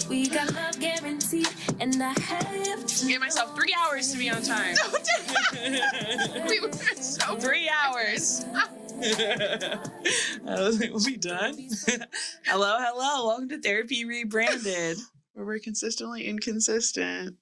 We got love guaranteed, and I have to Give myself 3 hours to be on time. We were so 3 hours. I was like, we'll be done. Hello. Welcome to Therapy Rebranded. where we're consistently inconsistent.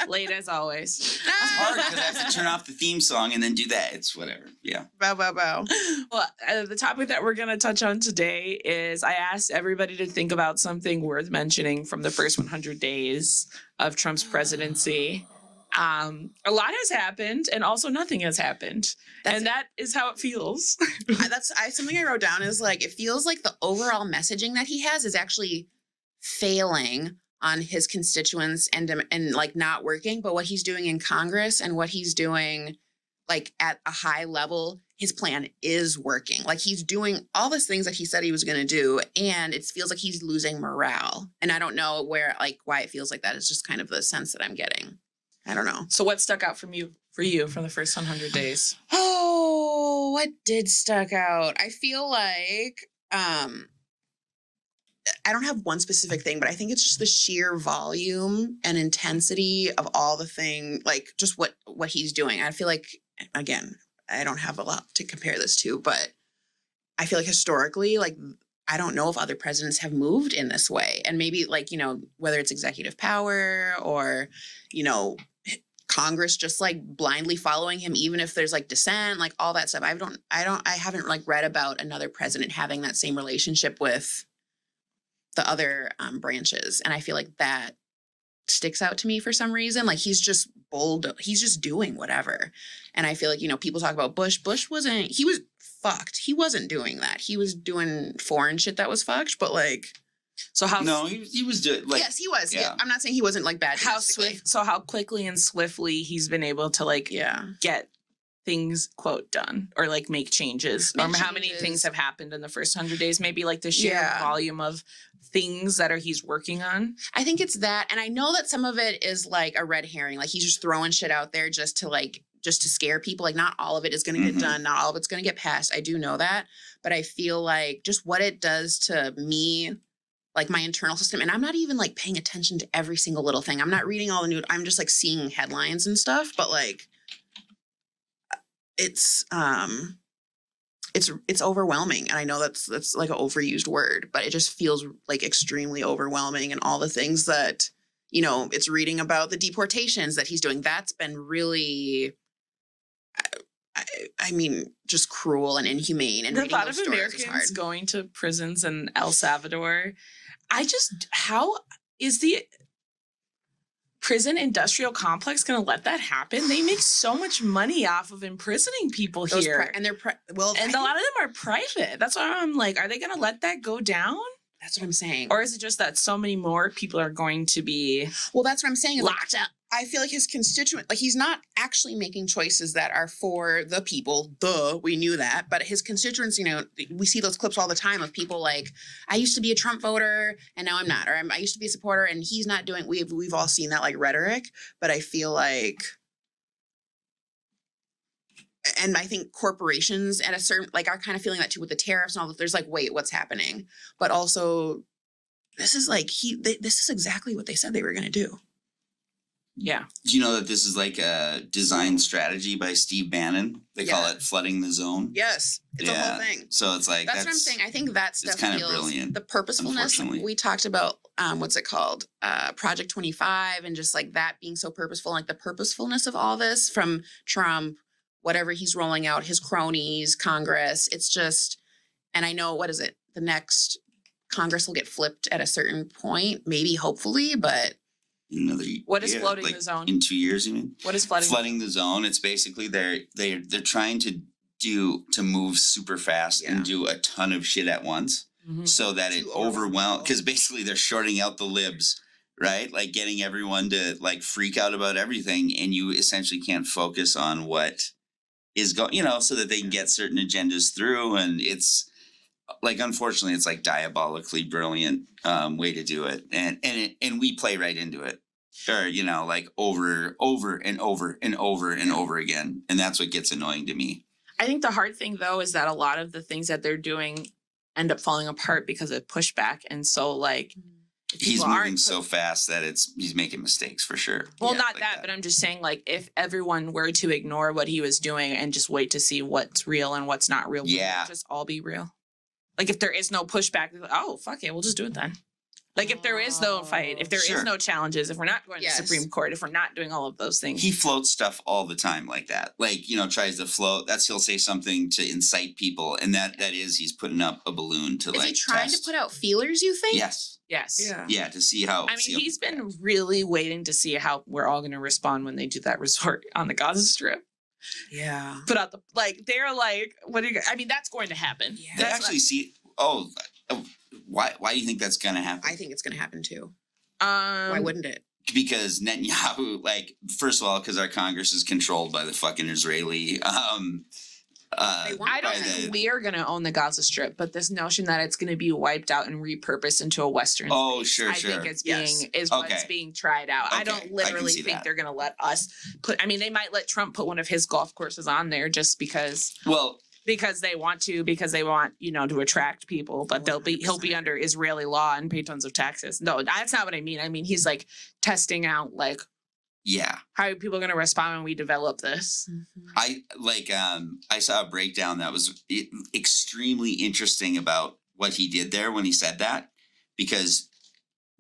Late as always. It's hard because I have to turn off the theme song and then do that. It's whatever. Yeah. Bow, bow, bow. Well, the topic that we're going to touch on today is I asked everybody to think about something worth mentioning from the first 100 days of Trump's presidency. A lot has happened and also nothing has happened. And that is how it feels. Something I wrote down is like, it feels like the overall messaging that he has is actually failing on his constituents and like not working, but what he's doing in Congress and what he's doing like at a high level, his plan is working. Like he's doing all these things that he said he was going to do, and it feels like he's losing morale. And I don't know why it feels like that. It's just kind of the sense that I'm getting. I don't know. So what stuck out for you from the first 100 days? Oh, what did stuck out? I feel like I don't have one specific thing, but I think it's just the sheer volume and intensity of all the thing, like just what he's doing. I feel like, again, I don't have a lot to compare this to, but I feel like historically, like, I don't know if other presidents have moved in this way. And maybe like, whether it's executive power or, Congress just like blindly following him, even if there's like dissent, like all that stuff. I haven't like read about another president having that same relationship with the other branches. And I feel like that sticks out to me for some reason. Like he's just bold. He's just doing whatever. And I feel like, people talk about Bush. He was fucked. He wasn't doing that. He was doing foreign shit that was fucked, but like. So how? No, he was doing like. Yes, he was. Yeah. I'm not saying he wasn't like bad. How quickly and swiftly he's been able to like get things quote done or like make changes. How many things have happened in the first 100 days? Maybe like the sheer volume of things that he's working on. I think it's that, and I know that some of it is like a red herring. Like he's just throwing shit out there just to scare people. Like not all of it is going to get done. Not all of it's going to get passed. I do know that, but I feel like just what it does to me, like my internal system, and I'm not even like paying attention to every single little thing. I'm not reading all the news. I'm just like seeing headlines and stuff, but like it's overwhelming. And I know that's like an overused word, but it just feels like extremely overwhelming. And all the things that, it's reading about the deportations that he's doing. That's been really, I mean, just cruel and inhumane. And the thought of Americans going to prisons in El Salvador, how is the prison industrial complex going to let that happen? They make so much money off of imprisoning people here. And they're, a lot of them are private. That's why I'm like, are they going to let that go down? That's what I'm saying. Or is it just that so many more people are going to be that's what I'm saying. Locked up. I feel like his constituent, like he's not actually making choices that are for the people. We knew that. But his constituents, we see those clips all the time of people like, I used to be a Trump voter and now I'm not. Or I used to be a supporter and he's not doing, we've all seen that like rhetoric. But I feel like, and I think corporations at a certain, like are kind of feeling that too with the tariffs and all that. There's like, wait, what's happening? But also this is like, this is exactly what they said they were going to do. Yeah. Do you know that this is like a design strategy by Steve Bannon? They call it flooding the zone. Yes. It's a whole thing. So it's like, that's what I'm saying. I think that stuff kind feels of brilliant. The purposefulness. We talked about, what's it called? Project 25 and just like that being so purposeful, like the purposefulness of all this from Trump, whatever he's rolling out, his cronies, Congress. It's just, and I know, what is it? The next Congress will get flipped at a certain point, maybe, hopefully, but. What is flooding the zone? In 2 years, you mean? What is flooding the zone? It's basically they're trying to move super fast and do a ton of shit at once, so that it overwhelms. Because basically they're shorting out the libs, right? Like getting everyone to like freak out about everything, and you essentially can't focus on what is going. So that they can get certain agendas through, and it's. Like, unfortunately, it's like diabolically brilliant way to do it. And we play right into it. Or, like over and over and over and over again. And that's what gets annoying to me. I think the hard thing, though, is that a lot of the things that they're doing end up falling apart because of pushback. And so like if He's people moving aren't so fast that he's making mistakes for sure. well, Yeah, not like that, but I'm just saying, like, if everyone were to ignore what he was doing and just wait to see what's real and what's not real, Yeah. we'll just all be real. Like, if there is no pushback, like, oh, fuck it, we'll just do it then. Like, if there is no fight, if there is Sure. no challenges, if we're not going Yes. to Supreme Court, if we're not doing all of those things. He floats stuff all the time like that. Like, you know, tries to float. He'll say something to incite people. And that is he's putting up a balloon to Is like he trying test. to put out feelers, you think? Yes. Yes. Yeah, to see how. I mean, he's been really waiting to see how we're all going to respond when they do that resort on the Gaza Strip. Yeah. Put out they're like, what are you, I mean, that's going to happen. Yeah. They That's actually see. Why do you think that's going to happen? I think it's going to happen too. not, Why wouldn't it? Because Netanyahu, like, first of all, because our Congress is controlled by the fucking Israeli. They want I don't by think we are going to own the Gaza Strip, but this notion that it's going to be wiped out and repurposed into a Western Oh, space, sure, I sure. think it's Yes. is Okay. what's being tried out. I Okay, I don't can literally see think that. they're going to let us put. I mean, they might let Trump put one of his golf courses on there just because Well, they want to, because they want to attract people. But he'll be 100%. under Israeli law and pay tons of taxes. No, that's not what I mean. I mean he's like testing out like yeah. how are people going to respond when we develop this. I saw a breakdown that was extremely interesting about what he did there when he said that, because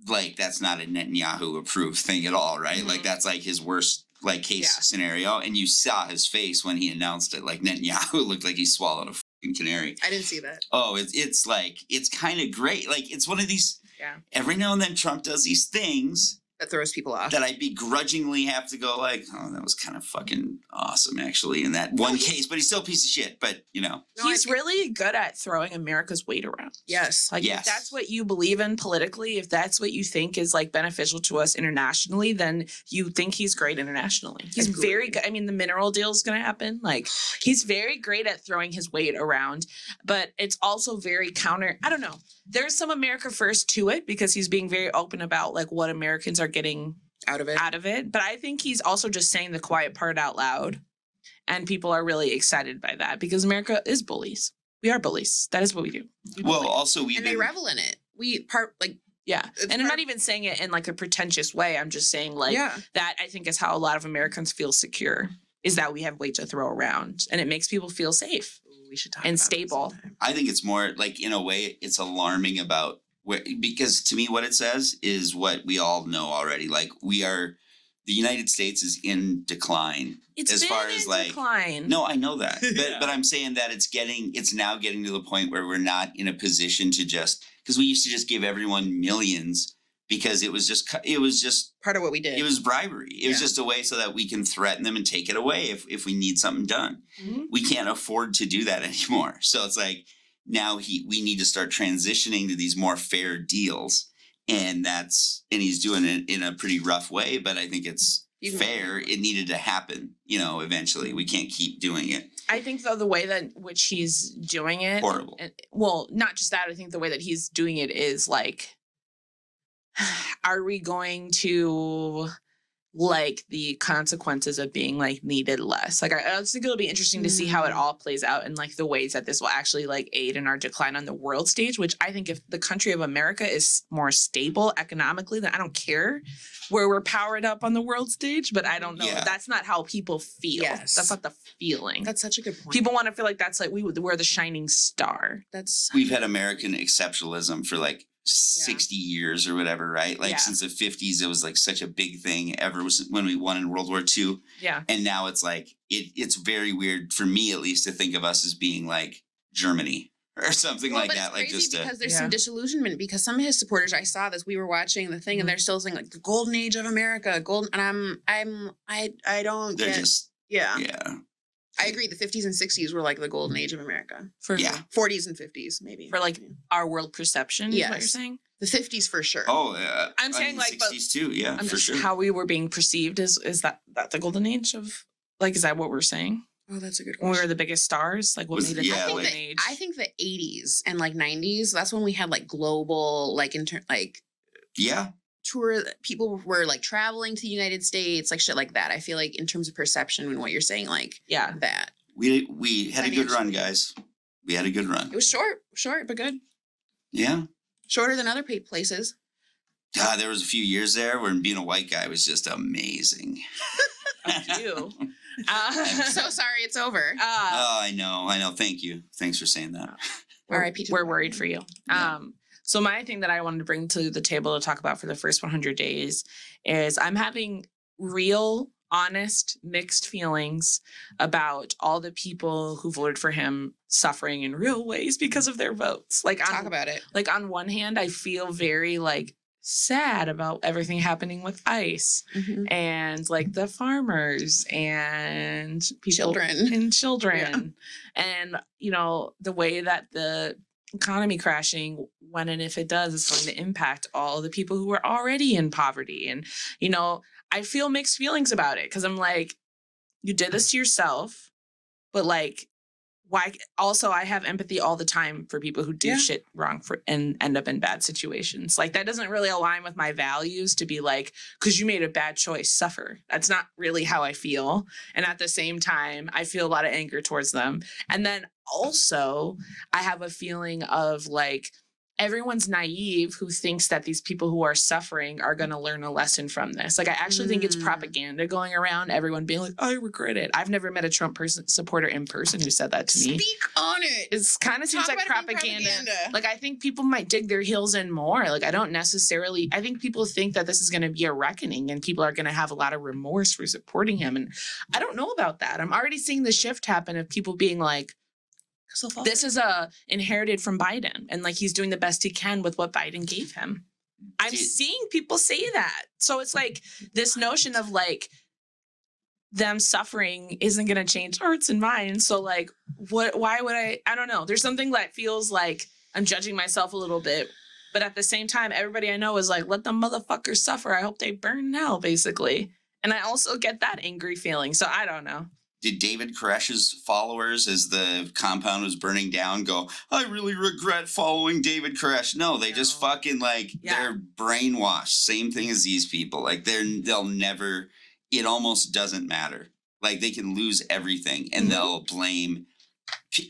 like that's not a Netanyahu approved thing at all, right? Mhm. Like that's like his worst like case Yeah. scenario, and you saw his face when he announced it. Like Netanyahu looked like he swallowed a fucking canary. I didn't see that. Oh, it's like it's kind of great. Like it's one of these. Yeah. Every now and then Trump does these things That throws people off. that I begrudgingly have to go like, oh, that was kind of fucking awesome actually in that one case, but he's still a piece of shit. But No, He's I- really good at throwing America's weight around. Yes. Like Yes. if that's what you believe in politically, if that's what you think is like beneficial to us internationally, then you think he's great internationally. He's very Agreed. good. I mean, the mineral deal is going to happen. Like he's very great at throwing his weight around, but it's also very counter. I don't know. There's some America first to it because he's being very open about like what Americans are getting Out of it. out of it. But I think he's also just saying the quiet part out loud. And people are really excited by that because America is bullies. We are bullies. That is what we do. We well, bully. also we've And they been revel in it. Yeah. It's And I'm part- not even saying it in like a pretentious way. I'm just saying like yeah. that I think is how a lot of Americans feel secure is that we have weight to throw around and it makes people feel safe. We should talk And about that stable. sometime. I think it's more like in a way it's alarming about because to me what it says is what we all know already. Like the United States is in decline. It's As been far in as, like, decline. No, I know that. Yeah. But I'm saying that it's now getting to the point where we're not in a position to because we used to just give everyone millions because it was just Part of what we did. it was bribery. It was Yeah. just a way so that we can threaten them and take it away if we need something done. Mhm. We can't afford to do that anymore. So it's like now we need to start transitioning to these more fair deals. And he's doing it in a pretty rough way, but I think it's You can- fair. It needed to happen, eventually. We can't keep doing it. I think though the way that which he's doing it Horrible. well, not just that, I think the way that he's doing it is like are we going to like the consequences of being like needed less? Like I just think it'll be interesting to see how it all plays out and like the ways that this will actually like aid in our decline on the world stage, which I think if the country of America is more stable economically, then I don't care where we're powered up on the world stage, but I don't know. Yeah. That's not how people feel. Yes. That's not the feeling. That's such a good point. People want to feel like that's like we're the shining star. That's We've had American exceptionalism for like 60 years or whatever, right? Like Yeah. since the 50s, it was like such a big thing ever when we won in World War II. Yeah. And now it's like, it's very weird for me at least to think of us as being like Germany or something like but that. It's Like crazy just because there's Yeah. some disillusionment because some of his supporters, I saw this, we were watching the thing and they're still saying like the golden age of America, golden, and I don't they're get, just, yeah. yeah. I agree. The 50s and 60s were like the golden age of America. For Yeah. 40s and 50s maybe. For like our world perception is what you're Yes. saying? The 50s for sure. Oh, yeah. I'm saying, like, but 60s too. Yeah, I'm for just sure. how we were being perceived is that the golden age of like is that what we're saying? Oh, that's a good When we question. were the biggest stars? Like what Was- made it yeah, the I golden think, age? I think the 80s and like 90s, that's when we had like global, like Yeah. tour, people were like traveling to the United States, like shit like that. I feel like in terms of perception and what you're saying, like yeah. that. We had a good run, Financially. guys. We had a good run. It was short, but good. Yeah. Shorter than other places. God, there was a few years there where being a white guy was just amazing. A few. I'm so sorry it's over. Oh, I know. Thank you. Thanks for saying that. R.I.P. We're worried for you. Yeah. So my thing that I wanted to bring to the table to talk about for the first 100 days is I'm having real, honest, mixed feelings about all the people who voted for him suffering in real ways because of their votes. Like, Talk about it. Like, on one hand, I feel very like sad about everything happening with ICE and like the farmers and people children and you know the way that the economy crashing, when and if it does, is going to impact all the people who are already in poverty. And you know, I feel mixed feelings about it because I'm like, you did this to yourself, but like, why? Also, I have empathy all the time for people who do shit wrong and end up in bad situations. Like, that doesn't really align with my values to be like, because you made a bad choice, suffer. That's not really how I feel. And at the same time, I feel a lot of anger towards them. And then also, I have a feeling of like, everyone's naive who thinks that these people who are suffering are going to learn a lesson from this. Like, I actually think it's propaganda going around, everyone being like, I regret it. I've never met a Trump supporter in person who said that to me. Speak on it. It's kind of seems like propaganda. Like, I think people might dig their heels in more. Like, I think people think that this is going to be a reckoning and people are going to have a lot of remorse for supporting him. And I don't know about that. I'm already seeing the shift happen of people being like, this is inherited from Biden, and like he's doing the best he can with what Biden gave him. I'm seeing people say that. So it's like this notion of like them suffering isn't going to change hearts and minds. So like, why would I don't know. There's something that feels like I'm judging myself a little bit, but at the same time, everybody I know is like, let the motherfuckers suffer. I hope they burn in hell, basically. And I also get that angry feeling. So I don't know. Did David Koresh's followers, as the compound was burning down, go, I really regret following David Koresh? No, they just fucking they're brainwashed. Same thing as these people. Like they'll never, it almost doesn't matter. Like they can lose everything and they'll blame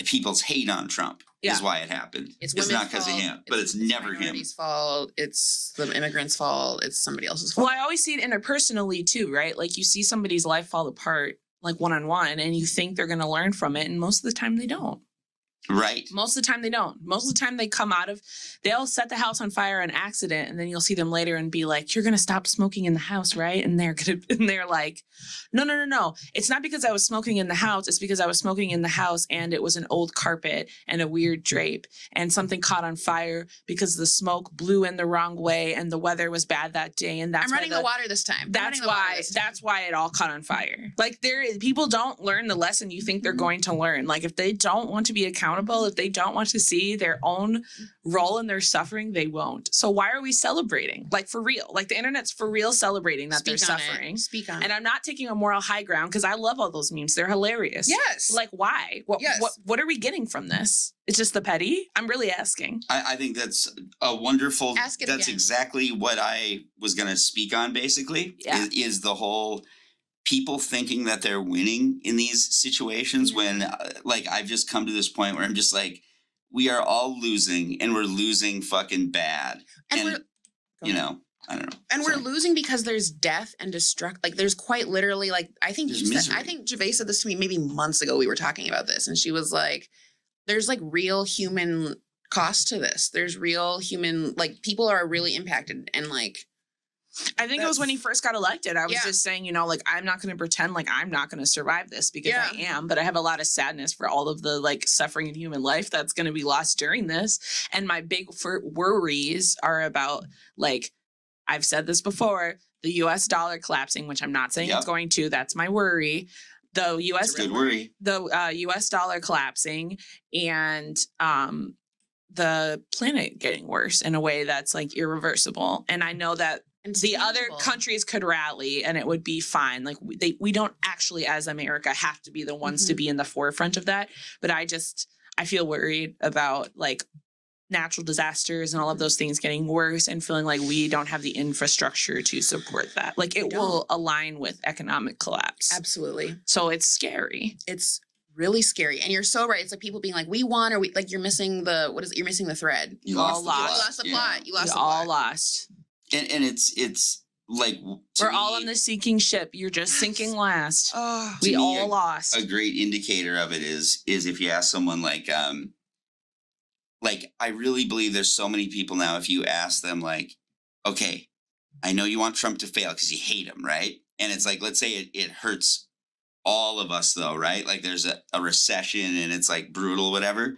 people's hate on Trump is why it happened. It's not because of him, but it's never him. It's fault. It's the immigrants' fault. It's somebody else's fault. Well, I always see it interpersonally too, right? Like you see somebody's life fall apart like one-on-one and you think they're going to learn from it. And most of the time they don't. Right. Most of the time they don't. Most of the time they'll set the house on fire on accident. And then you'll see them later and be like, you're going to stop smoking in the house, right? And they're like, no. It's not because I was smoking in the house. It's because I was smoking in the house and it was an old carpet and a weird drape and something caught on fire because the smoke blew in the wrong way and the weather was bad that day. And that's I'm running the water this time. That's why it all caught on fire. Like people don't learn the lesson you think they're going to learn. Like if they don't want to be accountable, if they don't want to see their own role in their suffering, they won't. So why are we celebrating? Like for real, like the internet's for real celebrating that they're suffering. Speak on it. And I'm not taking a moral high ground because I love all those memes. They're hilarious. Yes. Like why? What are we getting from this? It's just the petty? I'm really asking. I think that's a wonderful, Ask it that's again. Exactly what I was going to speak on basically is the whole people thinking that they're winning in these situations when I've just come to this point where I'm just like, we are all losing and we're losing fucking bad. And I don't know. And we're losing because there's death and destruct. Like there's quite literally I think Javae said this to me maybe months ago. We were talking about this and she was like, there's like real human cost to this. There's real human, like people are really impacted and like, I think it was when he first got elected. I was just saying, like, I'm not going to pretend like I'm not going to survive this because I am, but I have a lot of sadness for all of the like suffering in human life that's going to be lost during this. And my big worries are about like, I've said this before, the US dollar collapsing, which I'm not saying it's going to, that's my worry. The US dollar collapsing and, the planet getting worse in a way that's like irreversible. And I know that the other countries could rally and it would be fine. Like we don't actually as America have to be the ones to be in the forefront of that. But I feel worried about like natural disasters and all of those things getting worse and feeling like we don't have the infrastructure to support that. Like it will align with economic collapse. Absolutely. So it's scary. It's really scary. And you're so right. It's like people being like, we won, or we like, you're missing you're missing the thread. You all lost the lost. plot. You lost the Yeah. plot. You lost We the all plot. lost. And it's like We're all on the sinking ship. You're just sinking last. Oh, We to me, all lost. A great indicator of it is if you ask someone like I really believe there's so many people now, if you ask them like, okay, I know you want Trump to fail because you hate him, right? And it's like, let's say it hurts all of us though, right? Like there's a recession and it's like brutal, whatever.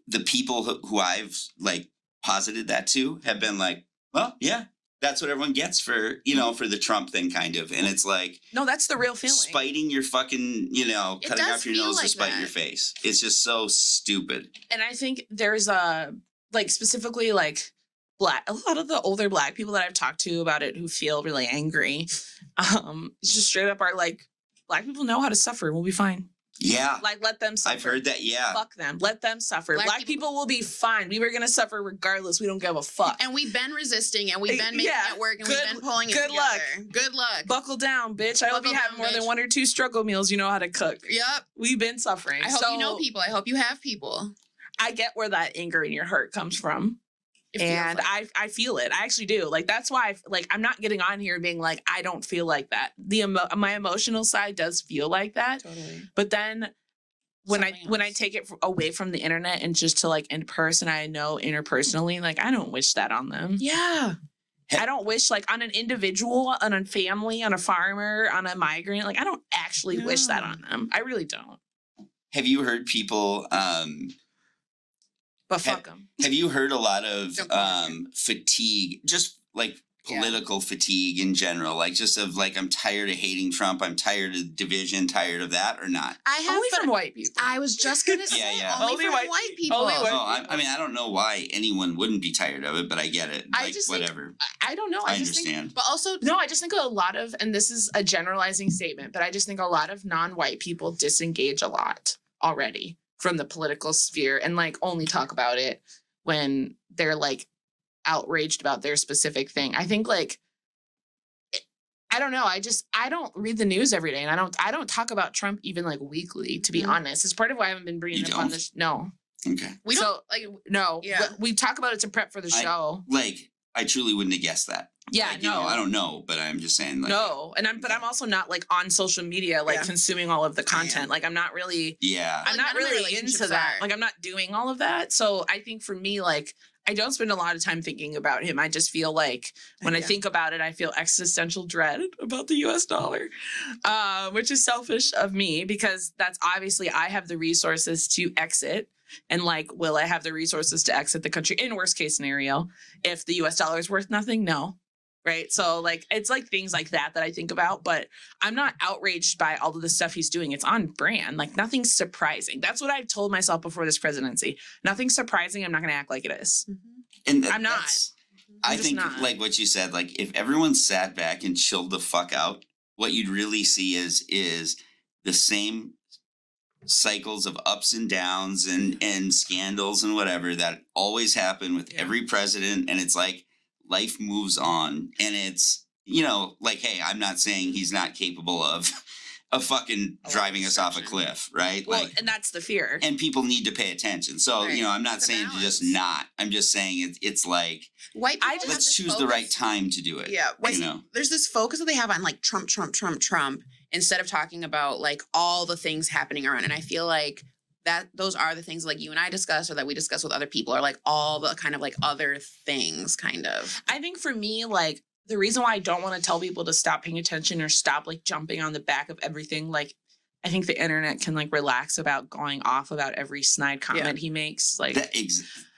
The people who I've like posited that to have been like, well, yeah, that's what everyone gets for, for the Trump thing kind of. And it's like, No, that's the real feeling. spiting your fucking, It cutting does off your feel nose to like spite that. your face. It's just so stupid. And I think there's like specifically like a lot of the older Black people that I've talked to about it who feel really angry, just straight up are like, Black people know how to suffer. We'll be fine. Yeah. Like, let them suffer. I've heard that. Yeah. Fuck them. Let them suffer. Black people will be fine. We were going to suffer regardless. We don't give a fuck. and we've been resisting, and we've been making Yeah. it work, and Good- we've been pulling it good luck. together. Good luck. Buckle down, bitch. I hope Buckle you have down, more than bitch. 1 or 2 struggle meals. You know how to cook. Yep. We've been suffering. I hope So you know people. I hope you have people. I get where that anger and your hurt comes from. It feels And like- I feel it. I actually do. Like, that's why I'm not getting on here being like, I don't feel like that. My emotional side does feel like that. Totally. But then when Something I else. take it away from the internet and just to like in person, I know interpersonally, like I don't wish that on them. Yeah. I don't wish like on an individual, on a family, on a farmer, on a migrant. Like I don't actually wish that No. on them. I really don't. Have you heard people, But fuck them. have you heard a lot of Don't go there. fatigue, just like Yeah. political fatigue in general, like just of like, I'm tired of hating Trump. I'm tired of division, tired of that or not? I have, Only but from white people. I was just gonna say, Yeah. only, Only from white white people. people. Only white- Oh, I mean, I don't know why anyone wouldn't be tired of it, but I get it. I Like, just think- whatever. I don't know. I just think understand. But also, No, I just think a lot of, and this is a generalizing statement, but I just think a lot of non-white people disengage a lot already from the political sphere and like only talk about it when they're like outraged about their specific thing. I think like, I don't know. I don't read the news every day, and I don't talk about Trump even like weekly, to be Mhm. honest. It's part of why I haven't been bringing You it up on don't? this. No. Okay. we So, don't like. No. Yeah. We talk about it to prep for the I- show. Like, I truly wouldn't have guessed that. Yeah, Like, no. I don't know, but I'm just saying. Like, No. And I'm also not like on social media, like Yeah. consuming all of the I am. content. Like I'm not really Yeah. I'm Like, not none of the really relationships into that. are. Like I'm not doing all of that. So I think for me, like I don't spend a lot of time thinking about him. I just feel like when I Yeah. think about it, I feel existential dread about the US dollar, which is selfish of me because that's obviously I have the resources to exit. And like, will I have the resources to exit the country in worst case scenario? If the US dollar is worth nothing? No. Right. So like, it's like things like that I think about, but I'm not outraged by all of the stuff he's doing. It's on brand. Like nothing's surprising. That's what I've told myself before this presidency. Nothing's surprising. I'm not going to act like it is. And I'm not. that's- I'm I just think not. like what you said, like if everyone sat back and chilled the fuck out, what you'd really see is the same cycles of ups and downs and scandals and whatever that always happen with Yeah. every president. And it's like life moves on, and it's, like, hey, I'm not saying he's not capable of fucking A lot of driving us off a destruction. cliff, right? Well, like, and that's the fear. and people need to pay attention. So, Right. I'm not It's a saying to just balance. not. I'm just saying it's like, White people I have just- let's this choose the right focus- time to do it. Yeah, you know. there's this focus that they have on like Trump, instead of talking about like all the things happening around. And I feel like that those are the things like you and I discuss, or that we discuss with other people, are like all the kind of like other things, kind of. I think for me, like the reason why I don't want to tell people to stop paying attention or stop like jumping on the back of everything, like I think the internet can like relax about going off about every snide comment he makes. Like,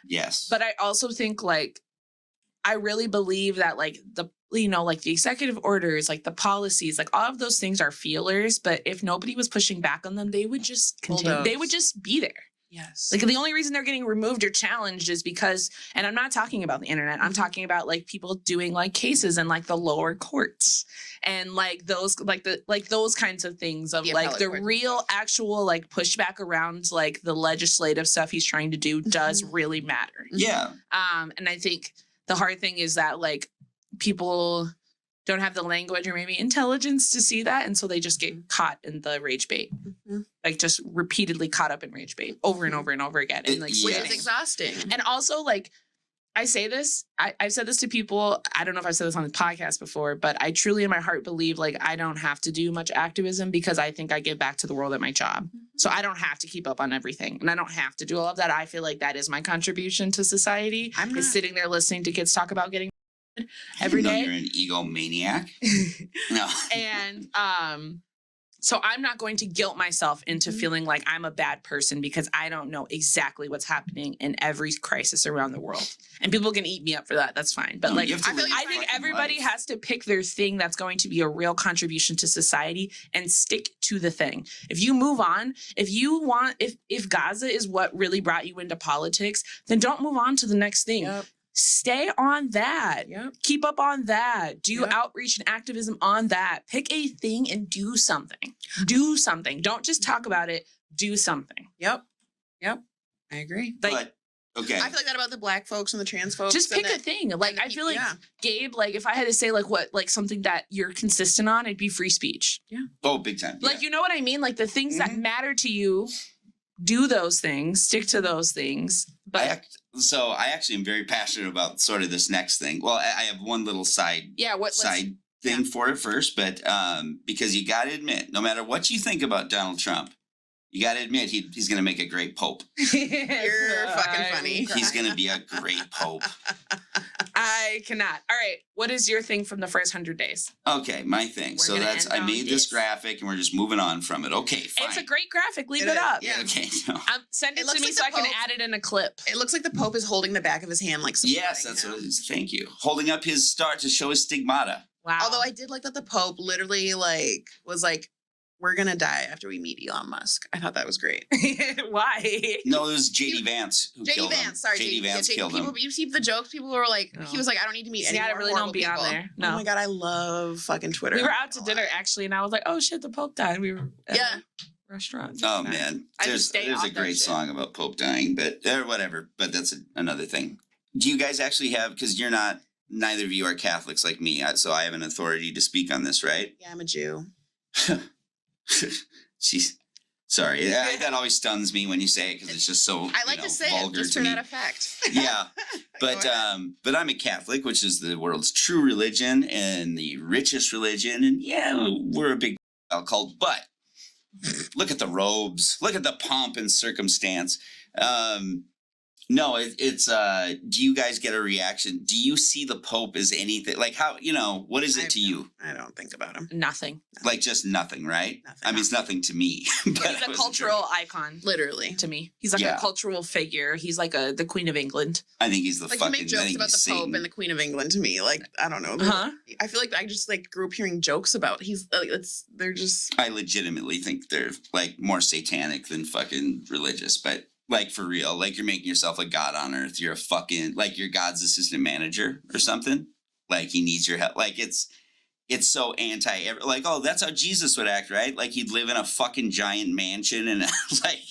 Yes. but I also think like, I really believe that like like the executive orders, like the policies, like all of those things are feelers. But if nobody was pushing back on them, they would just continue. They would Bulldoze. just be there. Yes. Like the only reason they're getting removed or challenged is because, and I'm not talking about the internet. I'm talking about like people doing like cases in like the lower courts and like those those kinds of things of The like appellate the courts and real stuff. actual like pushback around like the legislative stuff he's trying to do does really matter. yeah. And I think the hard thing is that like people don't have the language or maybe intelligence to see that. And so they just get caught in the rage bait. Like just repeatedly caught up in rage bait over and over and over again. And like Which is exhausting. And also like, I say this, I've said this to people. I don't know if I've said this on the podcast before, but I truly in my heart believe like I don't have to do much activism because I think I give back to the world at my job. So I don't have to keep up on everything and I don't have to do all of that. I feel like that is my contribution to society. Is sitting there listening to kids talk about getting every day. You're an egomaniac. No. And so I'm not going to guilt myself into feeling like I'm a bad person because I don't know exactly what's happening in every crisis around the world. And people can eat me up for that. That's fine. But like, I think everybody has to pick their thing that's going to be a real contribution to society and stick to the thing. If you move on, if Gaza is what really brought you into politics, then don't move on to the next thing. Yep. Stay on that. Yep. Keep up on that. Do outreach and activism on that. Pick a thing and do something. Do something. Don't just talk about it. Do something. Yep. I agree. Like, okay. I feel like that about the Black folks and the trans folks. Just pick a thing. Like, I feel like Gabe, like if I had to say like something that you're consistent on, it'd be free speech. Yeah. Oh, big time. Like, you know what I mean? Like the things that matter to you, do those things, stick to those things. But I actually am very passionate about sort of this next thing. Well, I have one little side thing for it first, but because you got to admit, no matter what you think about Donald Trump, you got to admit he's going to make a great pope. You're fucking funny. He's going to be a great pope. I cannot. All right. What is your thing from the first 100 days? Okay, my thing. So I made this graphic and we're just moving on from it. Okay, fine. It's a great graphic. Leave it up. Yeah. Okay. No. Send it to me so I can add it in a clip. It looks like the Pope is holding the back of his hand like yes, that's what it is. Thank you. Holding up his star to show his stigmata. Wow. Although I did like that the Pope literally was like, we're going to die after we meet Elon Musk. I thought that was great. Why? No, it was J.D. Vance who killed him. J.D. Vance killed him. You see the jokes? People were like, he was like, I don't need to meet any more really don't be people. on there. No. Oh my God, I love fucking Twitter. We were out to dinner actually, and I was like, oh shit, the Pope died. We were at a restaurant. Oh man, there's a great song about Pope dying, but or whatever. But that's another thing. Do you guys actually have, because neither of you are Catholics like me, so I have an authority to speak on this, right? Yeah, I'm a Jew. Jeez. Sorry. That always stuns me when you say it because it's just so I like to say it just for that effect. Yeah. But I'm a Catholic, which is the world's true religion and the richest religion. And yeah, we're a big cult, but look at the robes, look at the pomp and circumstance. No, it's do you guys get a reaction? Do you see the Pope as anything? Like how, what is it to you? I don't think about him. Nothing. Like just nothing, right? Nothing. I mean, it's nothing to me. But he's a cultural icon. Literally. To me. He's like a cultural figure. He's like the Queen of England. I think he's the like fucking... you make jokes about the Pope and the Queen of England to me. Like, I don't know. I feel like I just grew up hearing jokes about they're just... I legitimately think they're like more satanic than fucking religious, but... Like, for real, like, you're making yourself a god on earth. You're a fucking, like, you're God's assistant manager or something. Like, he needs your help. Like, it's so like, oh, that's how Jesus would act, right? Like, he'd live in a fucking giant mansion and, like,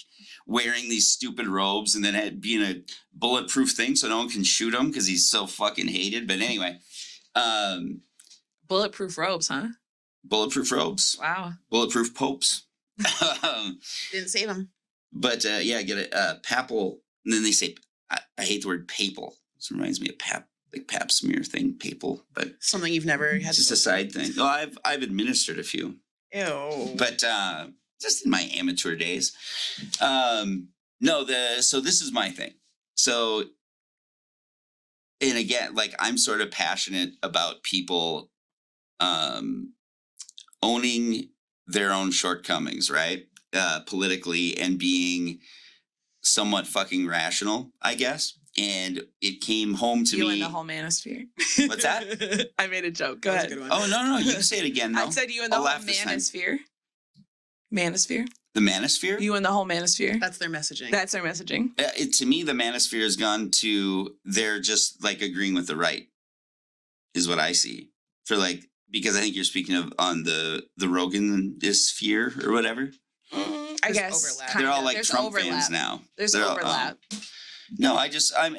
wearing these stupid robes and then be in a bulletproof thing so no one can shoot him because he's so fucking hated. But anyway. Bulletproof robes, huh? Bulletproof robes. Wow. Bulletproof popes. Didn't save him. But get a papal, and then they say, I hate the word papal. This reminds me of pap smear thing, papal, but something you've never had. Just a side thing. Oh, I've administered a few. Ew. But just in my amateur days. So this is my thing. So, and again, like I'm sort of passionate about people owning their own shortcomings, right? Politically and being somewhat fucking rational, I guess. And it came home to me. You and the whole manosphere. What's that? I made a joke. Go ahead. Oh, no. You can say it again, though. I said you and the whole manosphere. Manosphere? The manosphere? You and the whole manosphere. That's their messaging. That's their messaging. To me, the manosphere has gone to, they're just like agreeing with the right, is what I see. For like, because I think you're speaking of on the Rogan sphere or whatever. I guess overlap. They're all like Trump fans now. There's overlap. No, I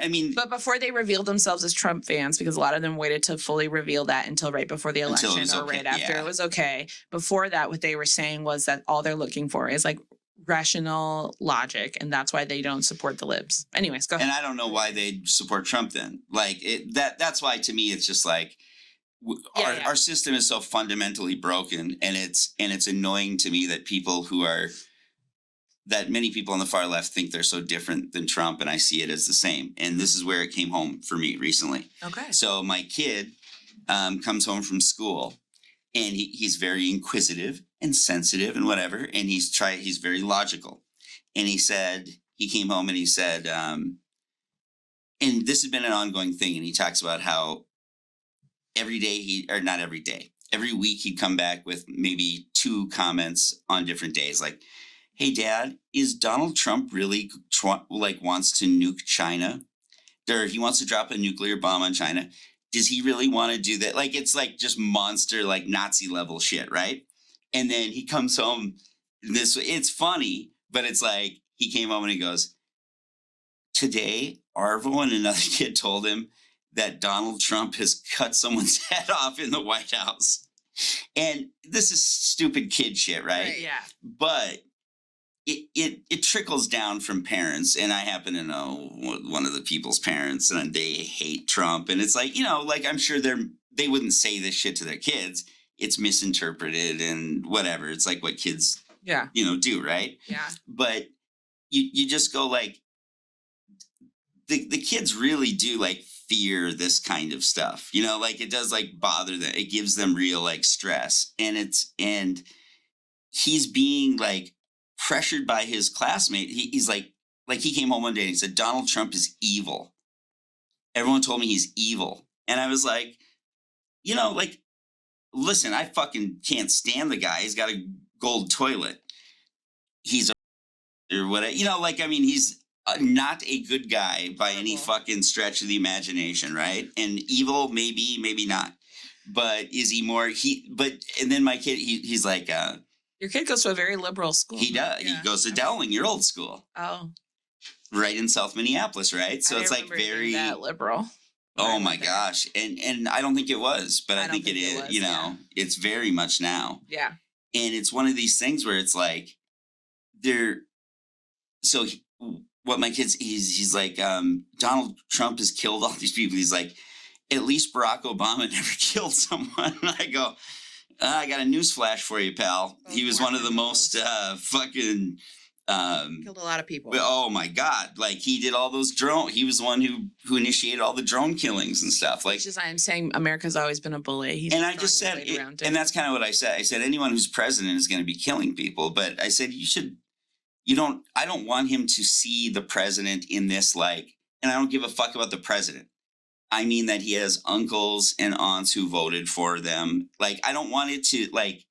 mean, But before they revealed themselves as Trump fans, because a lot of them waited to fully reveal that until right before the Until it election was or okay, right after yeah. it was okay. Before that, what they were saying was that all they're looking for is like rational logic, and that's why they don't support the libs. Anyways, go ahead. and I don't know why they support Trump then. Like that's why to me it's just like our system is so fundamentally broken, and it's annoying to me that many people on the far left think they're so different than Trump, and I see it as the same. And this is where it came home for me recently. Okay. So my kid comes home from school, and he's very inquisitive and sensitive and whatever, and he's very logical. And he came home and he said, and this has been an ongoing thing, and he talks about how every week he'd come back with maybe 2 comments on different days, like, hey, Dad, is Donald Trump really wants to nuke China? Or he wants to drop a nuclear bomb on China. Does he really want to do that? Like, it's like just monster, like Nazi level shit, right? And then he comes home. It's funny, but it's like he came home and he goes, today, Arvo and another kid told him that Donald Trump has cut someone's head off in the White House. And this is stupid kid shit, right? Yeah. But it trickles down from parents, and I happen to know one of the people's parents, and they hate Trump, and it's like, like I'm sure they wouldn't say this shit to their kids. It's misinterpreted and whatever. It's like what kids do, right? Yeah. But you just go like, the kids really do like fear this kind of stuff, like it does like bother them. It gives them real like stress, and he's being like pressured by his classmate. He's like he came home one day and he said, Donald Trump is evil. Everyone told me he's evil. And I was like, like, listen, I fucking can't stand the guy. He's got a gold toilet. He's or what, like, I mean, he's not a good guy by any fucking stretch of the imagination, right? And evil, maybe not. But is he more, and then my kid, he's like, your kid goes to a very liberal school. He does. Yeah. He goes to Dowling, your old school. Oh. Right in South Minneapolis, right? So it's like very that liberal. Oh my gosh. And I don't think it was, but I think it is, it's very much now. Yeah. And it's one of these things where it's like what my kids, he's like, Donald Trump has killed all these people. He's like, at least Barack Obama never killed someone. And I go, I got a news flash for you, pal. He was one of the most fucking killed a lot of people. Oh my God. Like he did all those he was the one who initiated all the drone killings and stuff. Like, I'm saying America's always been a bully. And I just said, and that's kind of what I said. I said, anyone who's president is going to be killing people. But I said, I don't want him to see the president in this, like, and I don't give a fuck about the president. I mean that he has uncles and aunts who voted for them. Like, I don't want it to like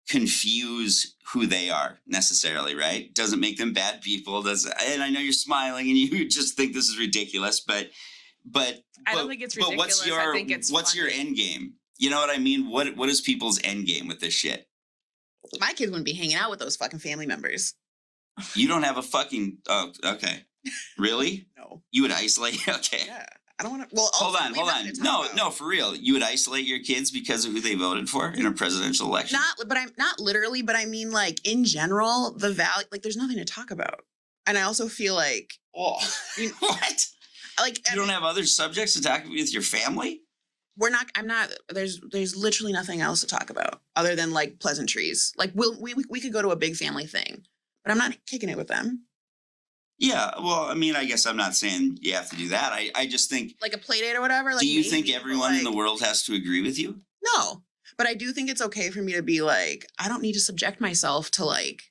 confuse who they are necessarily, right? Doesn't make them bad people. And I know you're smiling and you just think this is ridiculous, but I don't think it's ridiculous. What's your end game? You know what I mean? What is people's end game with this shit? My kids wouldn't be hanging out with those fucking family members. You don't have a fucking, oh, okay. Really? No. You would isolate? Okay. Yeah. I don't want to. Well, hold on. No, for real. You would isolate your kids because of who they voted for in a presidential election? Not literally, but I mean, like, in general, the value, like, there's nothing to talk about. And I also feel like, what? Like, you don't have other subjects to talk with your family? There's literally nothing else to talk about other than like pleasantries. Like we could go to a big family thing, but I'm not kicking it with them. Yeah, well, I mean, I guess I'm not saying you have to do that. I just think like a play date or whatever. Like, do you think everyone in the world has to agree with you? No, but I do think it's okay for me to be like, I don't need to subject myself to like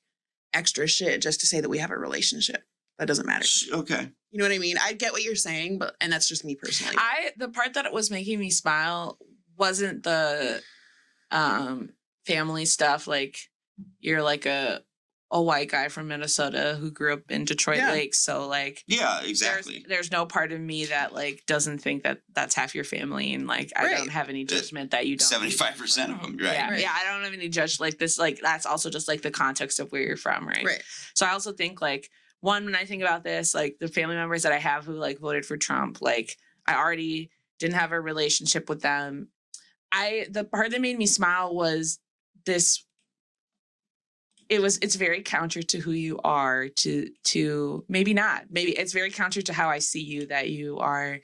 extra shit just to say that we have a relationship. That doesn't matter. Okay. You know what I mean? I get what you're saying, and that's just me personally. The part that it was making me smile wasn't the family stuff. Like, you're like a white guy from Minnesota who grew up in Detroit Lakes. So like, yeah, exactly. There's no part of me that like doesn't think that that's half your family. And like, I don't have any judgment that you don't. 75% of them. Right. Yeah. I don't have any judge like this. Like, that's also just like the context of where you're from. Right. Right. So I also think like one, when I think about this, like the family members that I have who like voted for Trump, like I already didn't have a relationship with them. The part that made me smile was this. It's very counter to who you are, to maybe not. Maybe it's very counter to how I see you, that you are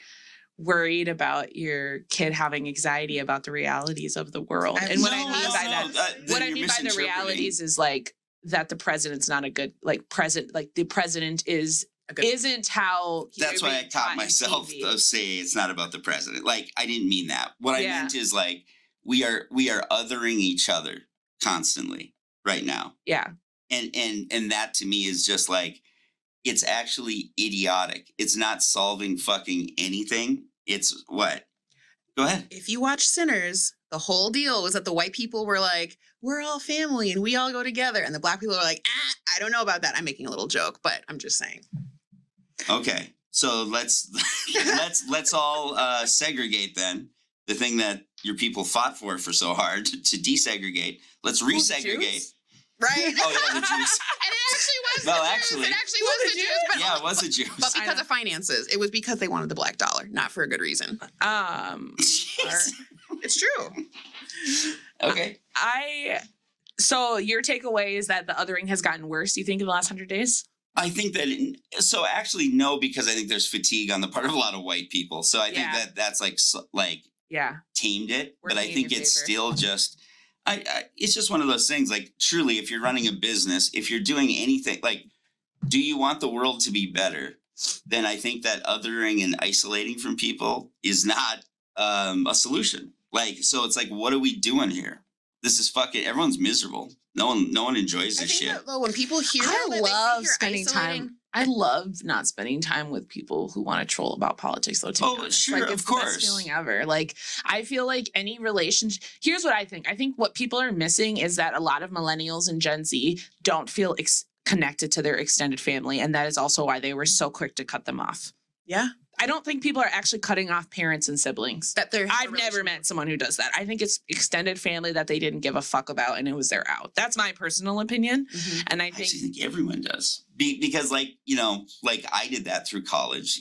worried about your kid having anxiety about the realities of the world. And what I mean by that, what I mean by the realities is like that the president's not a good the president isn't how that's why I caught myself of saying it's not about the president. Like I didn't mean that. What I meant is like we are othering each other constantly right now. Yeah. And that to me is just like, it's actually idiotic. It's not solving fucking anything. It's what? Go ahead. If you watch Sinners, the whole deal was that the white people were like, we're all family and we all go together. And the black people are like, I don't know about that. I'm making a little joke, but I'm just saying. Okay. So let's all segregate then. The thing that your people fought for so hard to desegregate. Let's resegregate. Right? Oh yeah, the Jews. And it actually was Well, the Jews. actually, It actually was the Jews. But yeah, it was the Jews. But because of finances. It was because they wanted the black dollar, not for a good reason. It's true. Okay. So your takeaway is that the othering has gotten worse, do you think, in the last 100 days? I think that so actually no, because I think there's fatigue on the part of a lot of white people. So I think that's like tamed it, but I think it's still just it's just one of those things. Like truly, if you're running a business, if you're doing anything, like, do you want the world to be better? Then I think that othering and isolating from people is not a solution. Like, so it's like, what are we doing here? This is fucking, everyone's miserable. No one enjoys this shit. That, though, when people hear I that, love they think spending time. I love not spending time with people who want to troll about politics, though, to be honest. Sure, like, it's of course. the best feeling ever. Like, I feel like any relationship. Here's what I think. I think what people are missing is that a lot of millennials and Gen Z don't feel connected to their extended family, and that is also why they were so quick to cut them off. Yeah. I don't think people are actually cutting off parents and siblings. I've never met someone who does that. I think it's extended family that they didn't give a fuck about, and it was their out. That's my personal opinion. Mm-hmm. And I think everyone does. Because like I did that through college.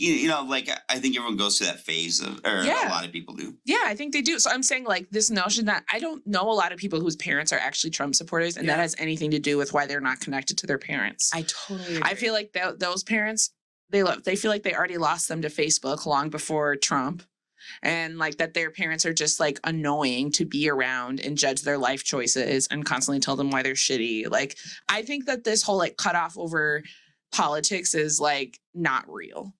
Like I think everyone goes through that phase of, or a lot of people do. Yeah, I think they do. So I'm saying like this notion that I don't know a lot of people whose parents are actually Trump supporters, and that has anything to do with why they're not connected to their parents. I totally agree. I feel like those parents, they feel like they already lost them to Facebook long before Trump, and like that their parents are just like annoying to be around and judge their life choices and constantly tell them why they're shitty. Like, I think that this whole like cutoff over politics is like not real.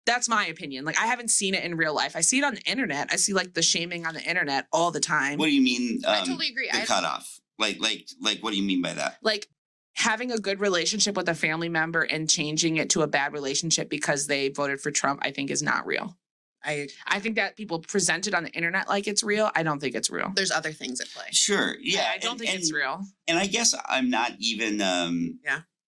That's my opinion. Like, I haven't seen it in real life. I see it on the internet. I see like the shaming on the internet all the time. What do you mean? I totally agree. The cutoff. Like, what do you mean by that? Like, having a good relationship with a family member and changing it to a bad relationship because they voted for Trump, I think is not real. I think that people present it on the internet like it's real. I don't think it's real. There's other things at play. Sure. Yeah. I don't think it's real. And I guess I'm not even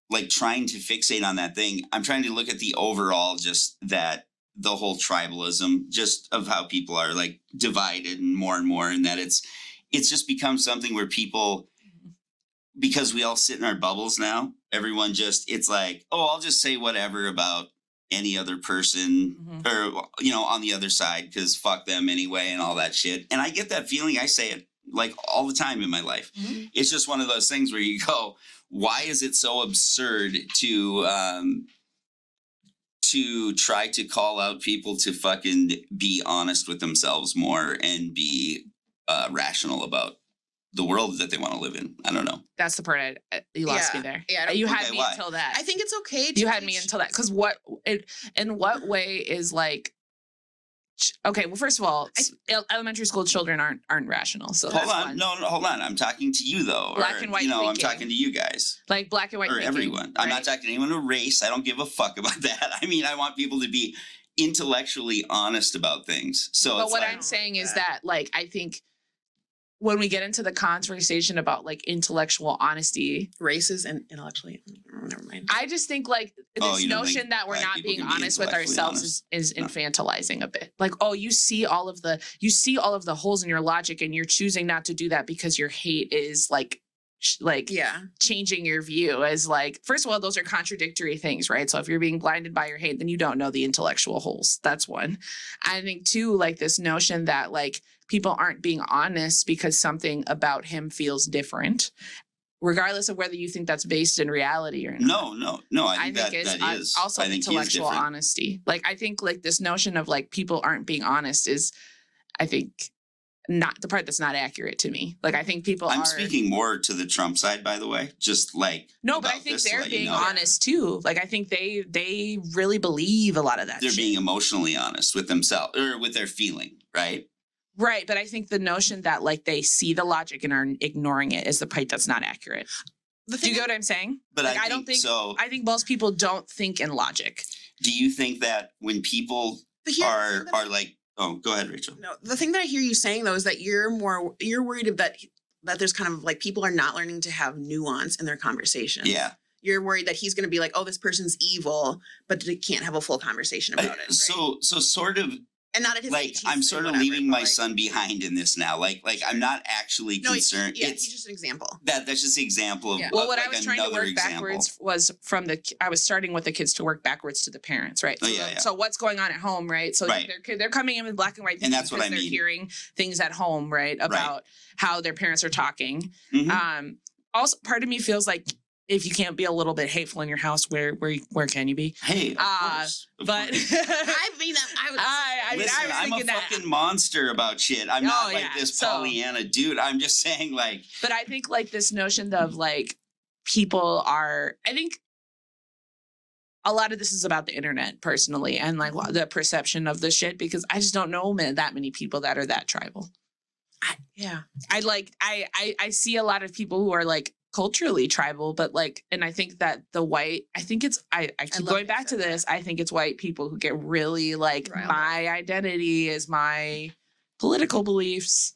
like trying to fixate on that thing. I'm trying to look at the overall, just that the whole tribalism, just of how people are like divided and more, and that it's just become something where people, because we all sit in our bubbles now, everyone just, it's like, oh, I'll just say whatever about any other person or, on the other side, because fuck them anyway and all that shit. And I get that feeling. I say it like all the time in my life. Mm-hmm. It's just one of those things where you go, why is it so absurd to try to call out people to fucking be honest with themselves more and be rational about the world that they want to live in? I don't know. That's the part you lost me there. Yeah, you had me until that. I think it's okay. You had me until that, because in what way is like? Okay, well, first of all, elementary school children aren't rational. So hold on, hold on. I'm talking to you though. Black and white. I'm talking to you guys. Like black and white. Or everyone. Right? I'm not talking to anyone with race. I don't give a fuck about that. I mean, I want people to be intellectually honest about things. So, but what I'm saying is that, like, I think when we get into the conversation about like intellectual honesty, races and intellectually, never mind. I just think like this notion that we're not being honest with ourselves is infantilizing a bit. Like, oh, you see all of the holes in your logic, and you're choosing not to do that because your hate is like changing your view as like, first of all, those are contradictory things, right? So if you're being blinded by your hate, then you don't know the intellectual holes. That's one. I think two, like this notion that like people aren't being honest because something about him feels different, regardless of whether you think that's based in reality or not. No. I think that is also I think intellectual honesty. Like, I think like this notion of like people aren't being honest is, I think, not the part that's not accurate to me. Like, I think people I'm speaking more to the Trump side, by the way, just like, no, but I think they're being honest too. Like, I think they really believe a lot of that. They're being emotionally honest with themselves or with their feeling, right? Right. But I think the notion that like they see the logic and are ignoring it is the part that's not accurate. Do you get what I'm saying? But like, I don't think so. I think most people don't think in logic. Do you think that when people are like, oh, go ahead, Rachel. No, the thing that I hear you saying though is that you're worried that there's kind of like people are not learning to have nuance in their conversation. Yeah. You're worried that he's going to be like, oh, this person's evil, but they can't have a full conversation about it. Right? So sort of. And not at his like age, I'm sort of leaving my son behind in this now. Like I'm not actually concerned. He's just an example. That's just an example of well, what like I was trying to work backwards was from I was starting with the kids to work backwards to the parents, right? So what's going on at home, right? So they're coming in with black and white, and that's what I mean. They're hearing things at home, right, about how their parents are talking. Mm-hmm. Also, part of me feels like, if you can't be a little bit hateful in your house, where can you be? Hey, of course. But I'm a fucking monster about shit. I'm not like this Pollyanna dude. I'm just saying, like. But I think like this notion of like people are. I think a lot of this is about the internet, personally, and like the perception of the shit, because I just don't know that many people that are that tribal. I see a lot of people who are like culturally tribal, but like, and I think that I keep going back to this. I think it's white people who get really like, my identity is my political beliefs.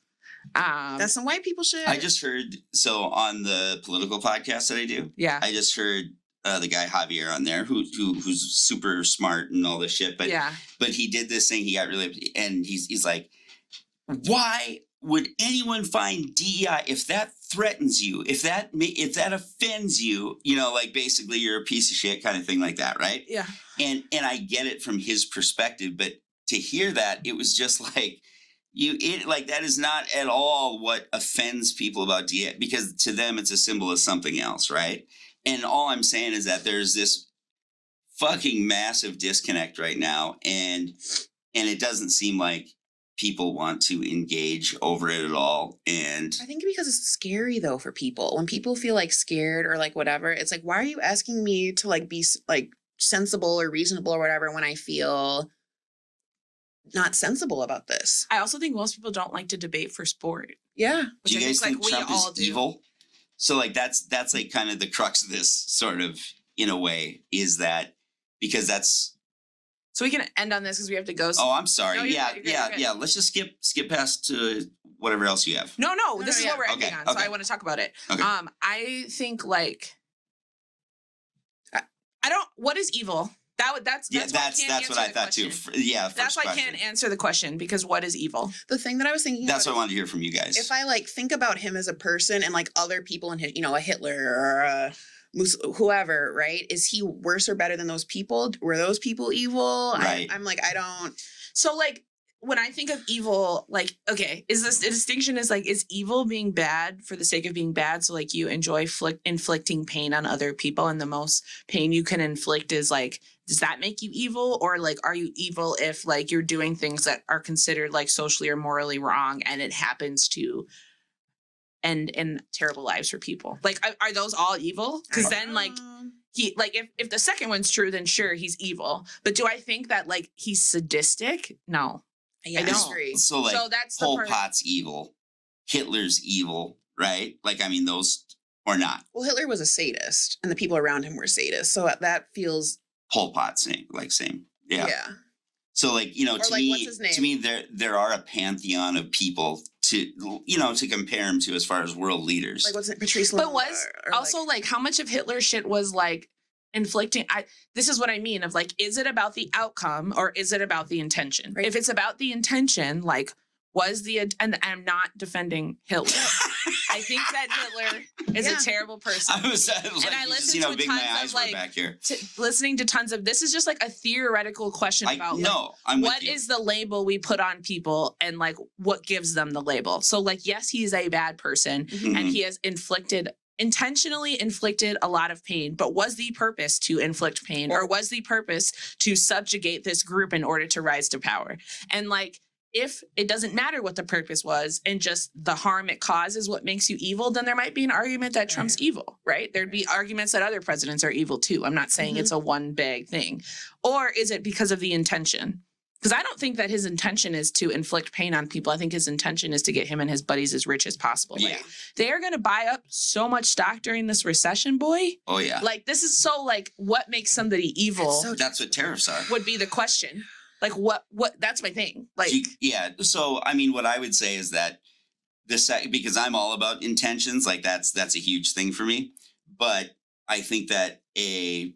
That's some white people shit. I just heard, so on the political podcast that I do, I just heard the guy Javier on there who's super smart and all this shit, but he did this thing. He got really, and he's like, why would anyone find DEI if that threatens you, if that offends you, like basically you're a piece of shit kind of thing like that, right? Yeah. And I get it from his perspective, but to hear that, it was just like that is not at all what offends people about DEI, because to them it's a symbol of something else, right? And all I'm saying is that there's this fucking massive disconnect right now, and it doesn't seem like people want to engage over it at all. And I think because it's scary though for people. When people feel like scared or like whatever, it's like, why are you asking me to like be like sensible or reasonable or whatever when I feel not sensible about this? I also think most people don't like to debate for sport. Yeah. Do you guys think Trump is evil? So like that's like kind of the crux of this, sort of, in a way, is that because that's. So we can end on this because we have to go. Oh, I'm sorry. No, yeah. Let's just skip past to whatever else you have. No. This is what we're ending on. So I want to talk about it. Okay. I think like I don't. What is evil? That's what I thought too. That's why I can't answer the question, because what is evil? The thing that I was thinking. That's what I wanted to hear from you guys. If I like think about him as a person and like other people in his, a Hitler or a whoever, right? Is he worse or better than those people? Were those people evil? Right. I'm like, I don't. So like when I think of evil, like, okay, is this the distinction is like, is evil being bad for the sake of being bad? So like you enjoy inflicting pain on other people, and the most pain you can inflict is like, does that make you evil? Or like, are you evil if like you're doing things that are considered like socially or morally wrong and it happens to end in terrible lives for people? Like, are those all evil? Because then like he like if the second one's true, then sure, he's evil. But do I think that like he's sadistic? No. Yeah, I don't agree. So like that's Pol Pot's evil, Hitler's evil, right? Like, I mean, those or not. Well, Hitler was a sadist and the people around him were sadists. So that feels Pol Pot same. Yeah. So like, to like, me, there are a pantheon of people to compare him to as far as world leaders. Like what's it, Patrice? But was also like how much of Hitler's shit was like inflicting. This is what I mean of like, is it about the outcome or is it about the intention? Right. If it's about the intention, like and I'm not defending Hitler. I think that Hitler is a terrible person. I was like, I you listened see how to big my tons eyes of, were like, back here. Listening to tons of, this is just like a theoretical question about I'm what with you. is the label we put on people and like what gives them the label. So like, yes, he's a bad person Mhm. and he has intentionally inflicted a lot of pain, but was the purpose to inflict pain or was the purpose to subjugate this group in order to rise to power? And like, if it doesn't matter what the purpose was and just the harm it causes what makes you evil, then there might be an argument that Trump's evil, right? There'd be arguments that other presidents are evil too. I'm not saying it's a one big thing. Or is it because of the intention? Because I don't think that his intention is to inflict pain on people. I think his intention is to get him and his buddies as rich as possible. Yeah. Like, they are going to buy up so much stock during this recession, boy. Oh, yeah. Like, this is so, like, what makes somebody evil That's what tariffs are. would be the question. Like, what, that's my thing. Like, Yeah. So, I mean, what I would say is that because I'm all about intentions, like that's a huge thing for me. But I think that a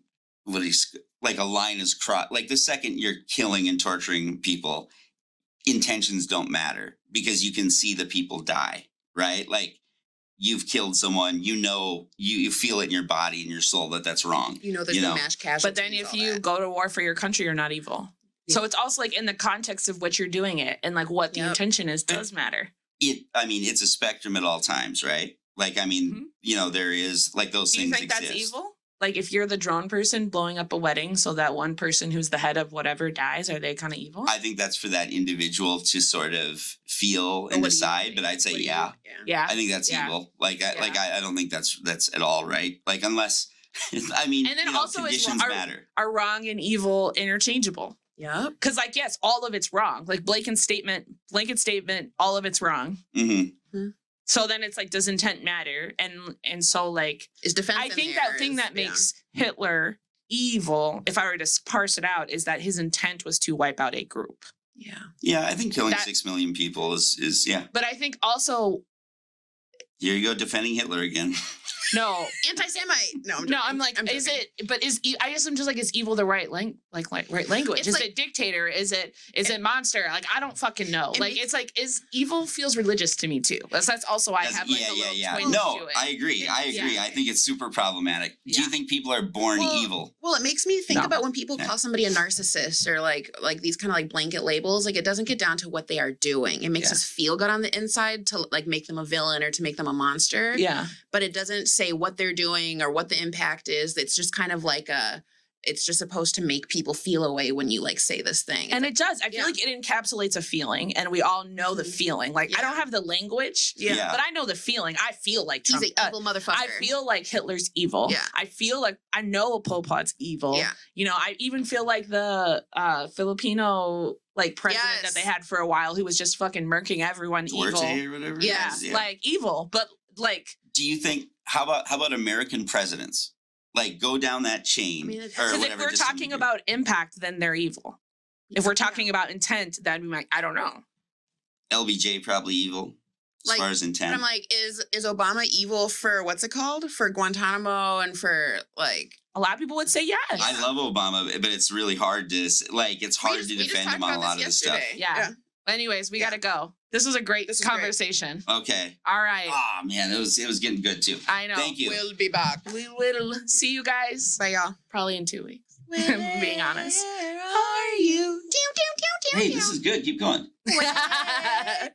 line is crossed. Like the second you're killing and torturing people, intentions don't matter because you can see the people die, right? Like you've killed someone, you feel it in your body and your soul that that's wrong. There's the mass casualties. but then if you go to war for your country, you're not evil. Yeah. So it's also like in the context of what you're doing it and like what the intention is does matter. It's a spectrum at all times, right? Like, I mean, there is like those things exist. Do you think that's evil? Like if you're the drone person blowing up a wedding so that one person who's the head of whatever dies, are they kind of evil? I think that's for that individual to sort of feel and decide, but I'd say, yeah. I think that's evil. Like, I don't think that's at all right. Like, unless, I mean, and then also conditions matter. Are wrong and evil interchangeable? Yeah. Because like, yes, all of it's wrong. Like blanket statement, all of it's wrong. Mm-hmm. So then it's like, does intent matter? And so like, is defense. I think that thing that makes Hitler evil, if I were to parse it out, is that his intent was to wipe out a group. Yeah. Yeah, I think killing 6 million people is. But I think also. Here you go, defending Hitler again. No, anti-Semite. No, I'm like, I guess I'm just like, is evil the right right language? It's is like, it dictator? Is it monster? Like, I don't fucking know. Like, it's like, is evil feels religious to me too. That's also why I have like a little twinge to it. I agree. I think it's super problematic. Yeah. Do you think people are born evil? Well, it makes me think about when people call somebody a narcissist or like these kind of like blanket labels. Like, it doesn't get down to what they are doing. It makes us feel good on the inside to like make them a villain or to make them a monster. Yeah. But it doesn't say what they're doing or what the impact is. It's just kind of like it's just supposed to make people feel a way when you like say this thing. It's and like, it does. I feel like it encapsulates a feeling and we all know the feeling. Like I don't have the language, but I know the feeling. I feel like Trump. He's an evil motherfucker. I feel like Hitler's evil. Yeah. I feel like I know Pol Pot's evil. Yeah. I even feel like the Filipino like president that they had for a while who was just fucking murking everyone evil. Or whatever. Yeah. Like evil. But like, do you think how about American presidents? Like go down that chain. Because if we're talking about impact, then they're evil. If we're talking about intent, then we might, I don't know. LBJ probably evil as far as intent. But I'm like, is Obama evil for what's it called? For Guantanamo and for like a lot of people would say yes. I love Obama, but it's really hard to to defend him on a lot of this stuff. Yeah. Anyways, we gotta go. This was a great conversation. Great. Okay. All right. Oh man, it was getting good too. I know. Thank you. We'll be back. We will see you guys. Bye, y'all. Probably in 2 weeks. Being honest. Are you? Hey, this is good. Keep going. Where are